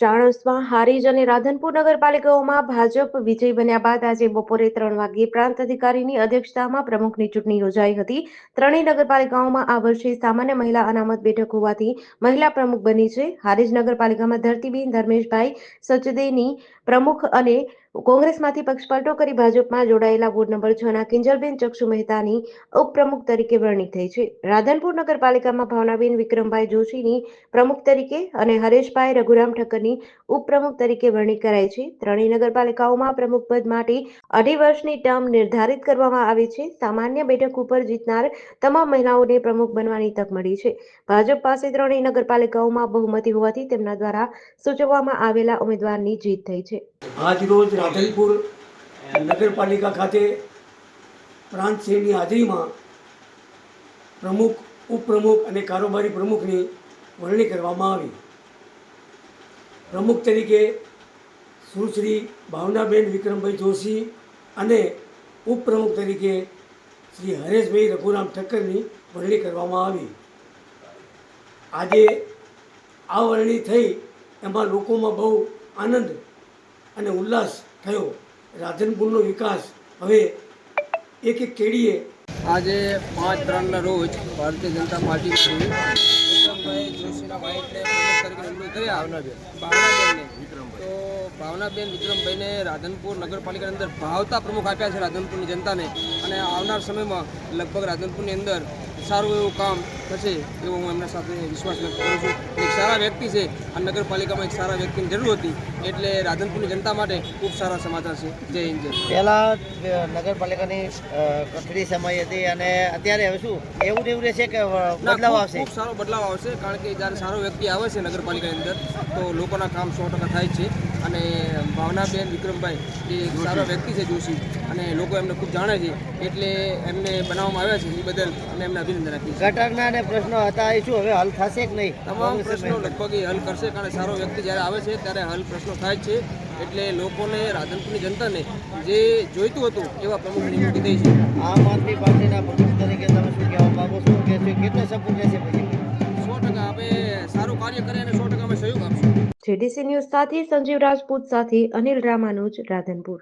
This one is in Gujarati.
ચાણસ્મા, હારીજ અને રાધનપુર નગરપાલિકાઓમાં ભાજપ વિજય બન્યા બાદ આજે બપોરે 3 વાગ્યે પ્રાંત અધિકારીની અધ્યક્ષતામાં પ્રમુખની ચૂંટણી યોજાઈ હતી. ત્રણેય નગરપાલિકાઓમાં આ વર્ષે સામાન્ય મહિલા અનામત બેઠક હોવાથી મહિલા પ્રમુખ બની છે. હારીજ નગરપાલિકામાં ધરતીબેન ધર્મેશભાઈ સચદેની પ્રમુખ અને કોંગ્રેસમાંથી પક્ષપલટો કરી ભાજપમાં જોડાયેલા વોર્ડ નંબર 6 ના કિંજલબેન ચક્ષુ મહેતાની ઉપપ્રમુખ તરીકે વરણી થઈ છે. રાધનપુર નગરપાલિકામાં ભાવનાબેન વિક્રમભાઈ જોશીની પ્રમુખ તરીકે અને હરેશભાઈ રઘુરામ ઠક્કરની ઉપપ્રમુખ તરીકે વરણી કરાઈ છે. ત્રણેય નગરપાલિકાઓમાં પ્રમુખ પદ માટે 2.5 વર્ષની ટર્મ નિર્ધારિત કરવામાં આવી છે. સામાન્ય બેઠક ઉપર જીતનાર તમામ મહિલાઓને પ્રમુખ બનવાની તક મળી છે. ભાજપ પાસે ત્રણેય નગરપાલિકાઓમાં બહુમતી હોવાથી તેમના દ્વારા સૂચવવામાં આવેલા ઉમેદવારની જીત થઈ છે. આજ રોજ રાધનપુર નગરપાલિકા ખાતે પ્રાંત શ્રીની હાજરીમાં પ્રમુખ, ઉપપ્રમુખ અને કારોબારી પ્રમુખની વરણી કરવામાં આવી. પ્રમુખ તરીકે સુશ્રી ભાવનાબેન વિક્રમભાઈ જોશી અને ઉપપ્રમુખ તરીકે શ્રી હરેશભાઈ રઘુરામ ઠક્કરની વરણી કરવામાં આવી. આજે આ વરણી થઈ એમાં લોકોમાં બહુ આનંદ અને ઉલ્લાસ થયો. રાધનપુરનો વિકાસ હવે એક એક કેડીએ. આજે 5/3ના રોજ ભારતીય જનતા પાર્ટીમાંથી વિક્રમભાઈ જોશીના વાઇફને પ્રમુખ તરીકે નિમણૂક કર્યા. ભાવનાબેનને તો ભાવનાબેન વિક્રમભાઈને રાધનપુર નગરપાલિકાની અંદર ભાવતા પ્રમુખ આપ્યા છે રાધનપુરની જનતાને, અને આવનાર સમયમાં લગભગ રાધનપુરની અંદર સારું એવું કામ થશે એવો હું એમના સાથે વિશ્વાસ વ્યક્ત કરું છું. એક સારા વ્યક્તિ છે. આ નગરપાલિકામાં એક સારા વ્યક્તિની જરૂર હતી, એટલે રાધનપુરની જનતા માટે ખૂબ સારા સમાચાર છે. જય હિન્દ, જય. પહેલાં નગરપાલિકાની કઠડી સમય હતી અને અત્યારે હવે શું એવું ને એવું રહેશે કે બદલાવ આવશે? ખૂબ સારો બદલાવ આવશે, કારણ કે જ્યારે સારો વ્યક્તિ આવે છે નગરપાલિકાની અંદર તો લોકોના કામ 100% થાય છે. અને ભાવનાબેન વિક્રમભાઈ એ એક સારો વ્યક્તિ છે જોશી, અને લોકો એમને ખૂબ જાણે છે, એટલે એમને બનાવવામાં આવ્યા છે. એ બદલ અમે એમને અભિનંદન આપીએ છીએ. ગટરના અને પ્રશ્નો હતા એ શું હવે હલ થશે કે નહીં? તમામ પ્રશ્નો લગભગ એ હલ કરશે, કારણ કે સારો વ્યક્તિ જ્યારે આવે છે ત્યારે હલ પ્રશ્નો થાય જ છે. એટલે લોકોને, રાધનપુરની જનતાને જે જોઈતું હતું એવા પ્રમુખ નિમણૂક થઈ છે. આમ આદમી પાર્ટીના પ્રમુખ તરીકે તમે શું કહેવા માંગો છો કે કેટલો સપોર્ટ રહેશે? પછી 100% અમે સારું કાર્ય કરીએ અને 100% અમે સહયોગ આપશું. જેડીસી ન્યૂઝ સાથે સંજીવ રાજપૂત સાથે અનિલ રામાનુજ, રાધનપુર.